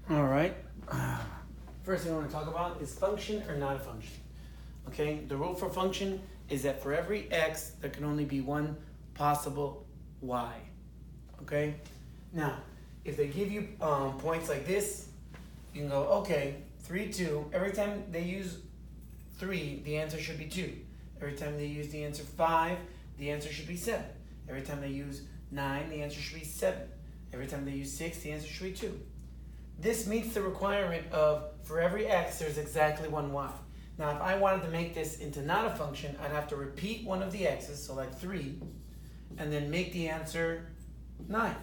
All right. First thing I want to talk about is function or not a function. Okay, the rule for function is that for every x, there can only be one possible y. Okay, now if they give you points like this, you can go, okay, 3, 2. Every time they use 3, the answer should be 2. Every time they use the answer 5, the answer should be 7. Every time they use 9, the answer should be 7. Every time they use 6, the answer should be 2. This meets the requirement of for every x, there's exactly one y. Now, if I wanted to make this into not a function, I'd have to repeat one of the x's, so like 3, and then make the answer 9.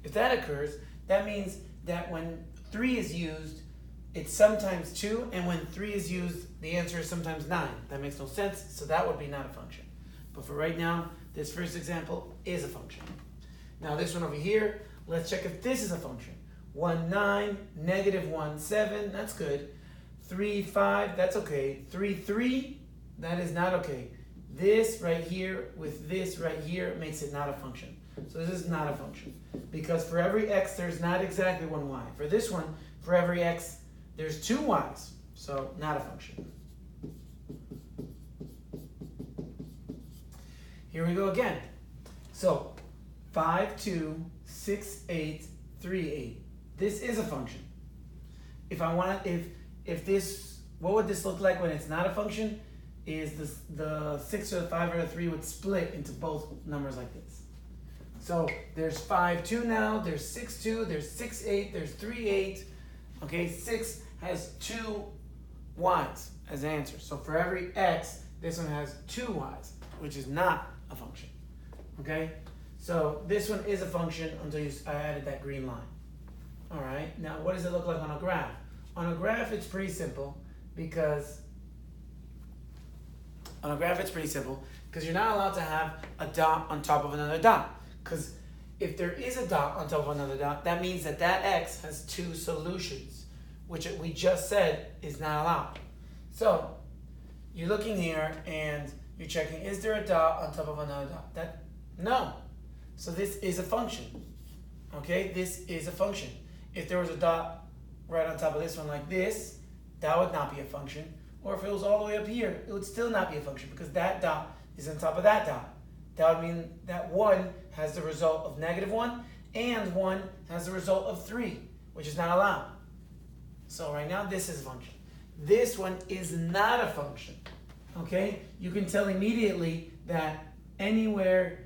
If that occurs, that means that when 3 is used, it's sometimes 2, and when 3 is used, the answer is sometimes 9. That makes no sense, so that would be not a function. But for right now, this first example is a function. Now this one over here, let's check if this is a function. 1, 9, negative 1, 7, that's good. 3, 5, that's okay. 3, 3, that is not okay. This right here with this right here makes it not a function. So this is not a function. Because for every x, there's not exactly one y. For this one, for every x, there's 2 y's. So not a function. Here we go again. So 5, 2, 6, 8, 3, 8. This is a function. If I want, if this, what would this look like when it's not a function? Is this, the 6 or the 5 or the 3 would split into both numbers like this. So there's 5, 2 now, there's 6, 2, there's 6, 8, there's 3, 8. Okay, 6 has 2 y's as an answer. So for every x, this one has 2 y's, which is not a function. Okay, so this one is a function until I added that green line. All right, now what does it look like on a graph? On a graph, it's pretty simple because you're not allowed to have a dot on top of another dot. Because if there is a dot on top of another dot, that means that that x has 2 solutions, which we just said is not allowed. So you're looking here and you're checking, is there a dot on top of another dot? No. So this is a function. Okay, this is a function. If there was a dot right on top of this one like this, that would not be a function. Or if it was all the way up here, it would still not be a function because that dot is on top of that dot. That would mean that 1 has the result of negative 1 and 1 has the result of 3, which is not allowed. So right now, this is a function. This one is not a function. Okay? You can tell immediately that anywhere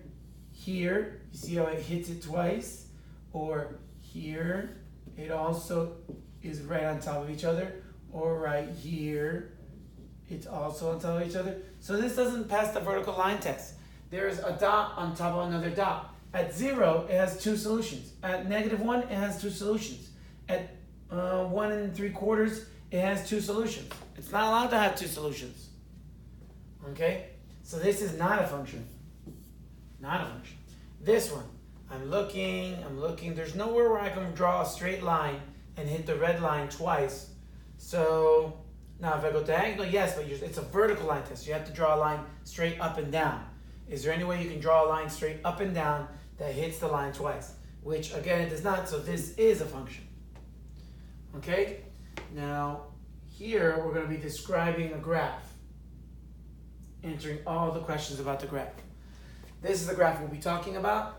here, you see how it hits it twice, or here, it also is right on top of each other, or right here, it's also on top of each other. So this doesn't pass the vertical line test. There's a dot on top of another dot. At 0, it has 2 solutions. At negative 1, it has 2 solutions. At 1 3/4, it has 2 solutions. It's not allowed to have 2 solutions. Okay? So this is not a function. Not a function. This one, I'm looking. There's nowhere where I can draw a straight line and hit the red line twice. So now if I go diagonal, yes, but it's a vertical line test. You have to draw a line straight up and down. Is there any way you can draw a line straight up and down that hits the line twice? Which again, it does not, so this is a function. Okay? Now, here we're going to be describing a graph. Answering all the questions about the graph. This is the graph we'll be talking about.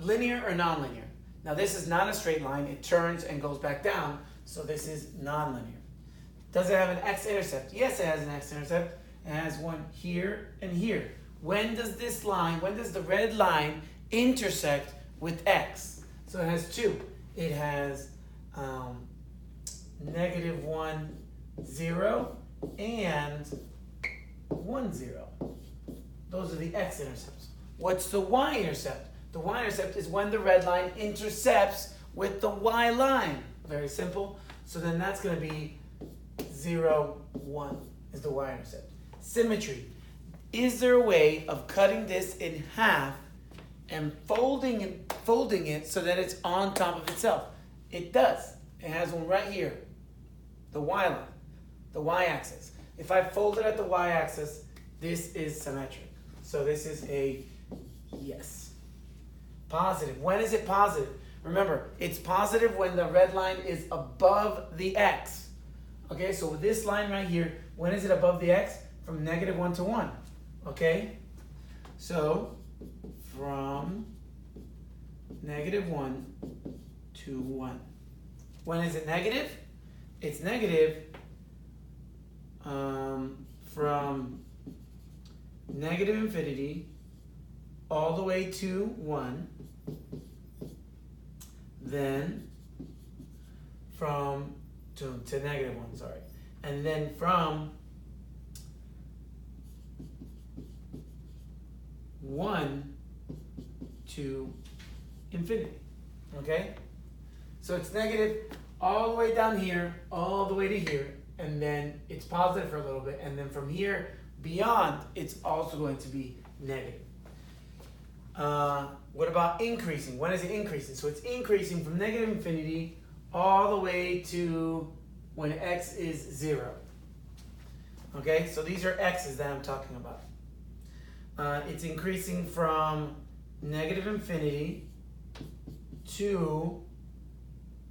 Linear or nonlinear. Now this is not a straight line. It turns and goes back down. So this is nonlinear. Does it have an x-intercept? Yes, it has an x-intercept. It has one here and here. When does the red line intersect with x? So it has 2. It has negative 1, 0, and 1, 0. Those are the x-intercepts. What's the y-intercept? The y-intercept is when the red line intercepts with the y line. Very simple. So then that's going to be 0, 1 is the y-intercept. Symmetry. Is there a way of cutting this in half and folding it so that it's on top of itself? It does. It has one right here. The y line. The y-axis. If I fold it at the y-axis, this is symmetric. So this is a yes. Positive. When is it positive? Remember, it's positive when the red line is above the x. Okay, so with this line right here, when is it above the x? From -1 to 1. Okay? So, from -1 to 1. When is it negative? It's negative from -infinity all the way to 1. Then from to -1, sorry. And then from 1 to infinity. Okay? So it's negative all the way down here, all the way to here, and then it's positive for a little bit, and then from here beyond, it's also going to be negative. What about increasing? When is it increasing? So it's increasing from -infinity all the way to when x is 0. Okay, so these are x's that I'm talking about. It's increasing from -infinity to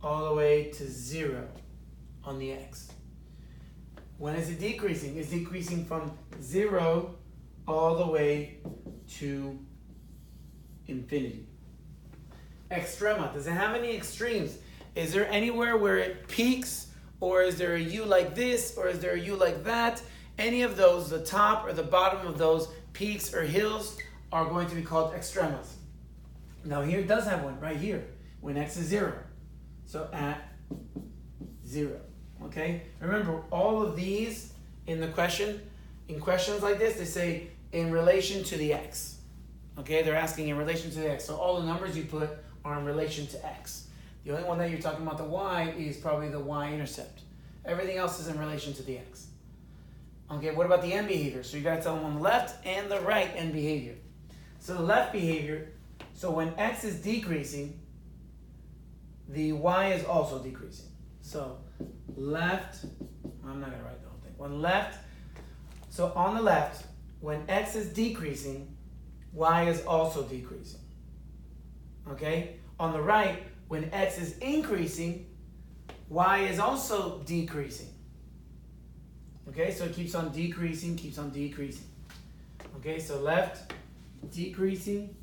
all the way to 0 on the x. When is it decreasing? It's decreasing from 0 all the way to infinity. Extrema, does it have any extremes? Is there anywhere where it peaks, or is there a u like this, or is there a u like that? Any of those, the top or the bottom of those peaks or hills are going to be called extremas. Now here it does have one right here when x is 0. So at 0. Okay? Remember, all of these in the question, in questions like this, they say in relation to the x. Okay, they're asking in relation to the x. So all the numbers you put are in relation to x. The only one that you're talking about, the y, is probably the y-intercept. Everything else is in relation to the x. Okay, what about the end behavior? So you got to tell them on the left and the right end behavior. So the left behavior, so when x is decreasing, the y is also decreasing. So left, I'm not going to write the whole thing. When left, so on the left, when x is decreasing, y is also decreasing. Okay? On the right, when x is increasing, y is also decreasing. Okay? So it keeps on decreasing, keeps on decreasing. Okay? So left, decreasing.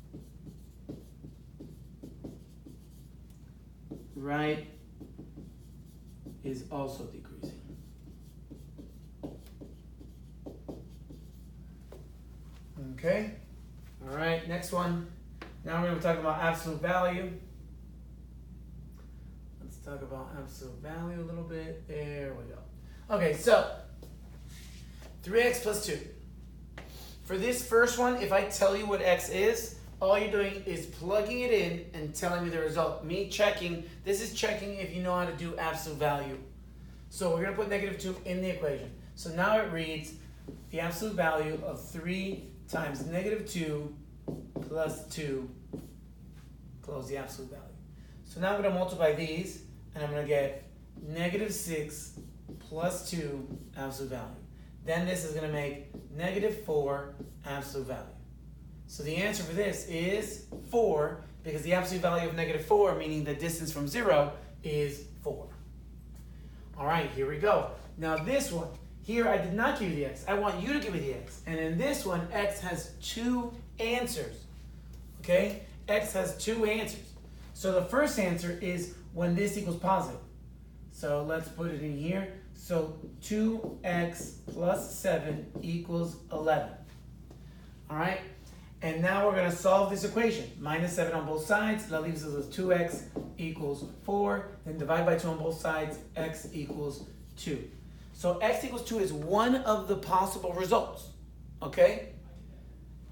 Right is also decreasing. Okay? All right, next one. Now we're going to talk about absolute value. Let's talk about absolute value a little bit. There we go. Okay, so 3x plus 2. For this first one, if I tell you what x is, all you're doing is plugging it in and telling me the result. Me checking, this is checking if you know how to do absolute value. So we're going to put -2 in the equation. So now it reads the absolute value of 3 times -2 plus 2, close the absolute value. So now I'm going to multiply these, and I'm going to get -6 plus 2 absolute value. Then this is going to make -4 absolute value. So the answer for this is 4, because the absolute value of -4, meaning the distance from 0, is 4. All right, here we go. Now this one, here I did not give you the x. I want you to give me the x. And in this one, x has 2 answers. Okay? X has 2 answers. So the first answer is when this equals positive. So let's put it in here. So 2x plus 7 equals 11. All right? And now we're going to solve this equation. -7 on both sides. That leaves us with 2x equals 4. Then divide by 2 on both sides. X equals 2. So x equals 2 is one of the possible results. Okay?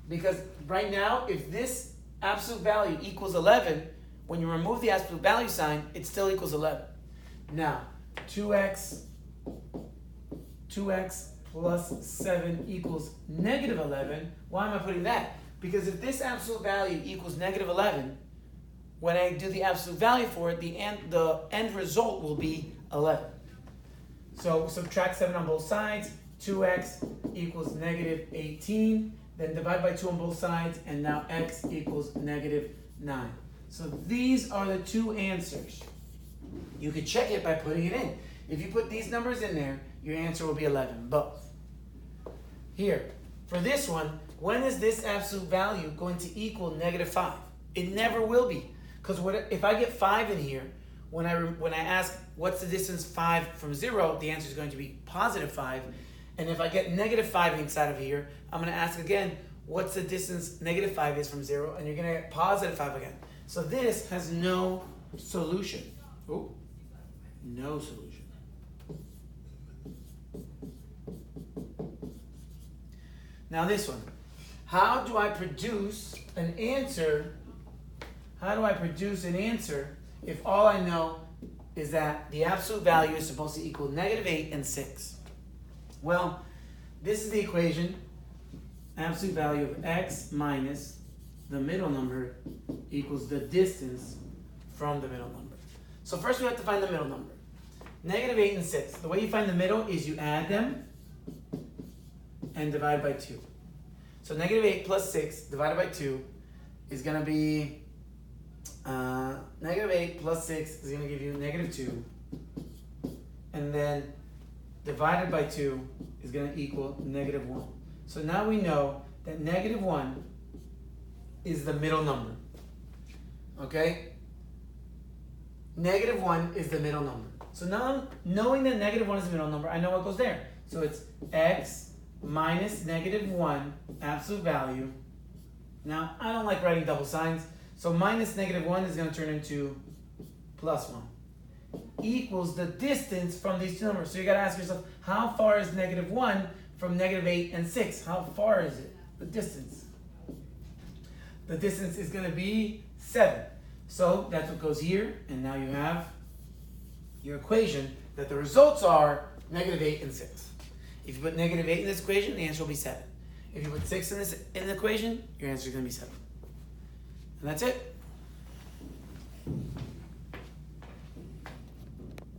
Because right now, if this absolute value equals 11, when you remove the absolute value sign, it still equals 11. Now, 2x plus 7 equals -11. Why am I putting that? Because if this absolute value equals -11, when I do the absolute value for it, the end result will be 11. So subtract 7 on both sides. 2x equals -18. Then divide by 2 on both sides, and now x equals -9. So these are the two answers. You could check it by putting it in. If you put these numbers in there, your answer will be 11, both. Here, for this one, when is this absolute value going to equal -5? It never will be. Because if I get 5 in here, when I ask what's the distance 5 from 0, the answer is going to be +5. And if I get -5 inside of here, I'm going to ask again, what's the distance -5 is from 0? And you're going to get +5 again. So this has no solution. Oh, no solution. Now this one. How do I produce an answer? How do I produce an answer if all I know is that the absolute value is supposed to equal -8 and 6? Well, this is the equation. Absolute value of x minus the middle number equals the distance from the middle number. So first we have to find the middle number. -8 and 6. The way you find the middle is you add them and divide by 2. So -8 plus 6 divided by 2 is going to be, -8 plus 6 is going to give you -2. And then divided by 2 is going to equal -1. So now we know that -1 is the middle number. Okay? -1 is the middle number. So now, knowing that -1 is the middle number, I know what goes there. So it's x minus -1 absolute value. Now, I don't like writing double signs, so minus -1 is going to turn into +1. Equals the distance from these two numbers. So you got to ask yourself, how far is -1 from -8 and 6? How far is it? The distance. The distance is going to be 7. So that's what goes here, and now you have your equation that the results are -8 and 6. If you put -8 in this equation, the answer will be 7. If you put 6 in the equation, your answer is going to be 7. And that's it.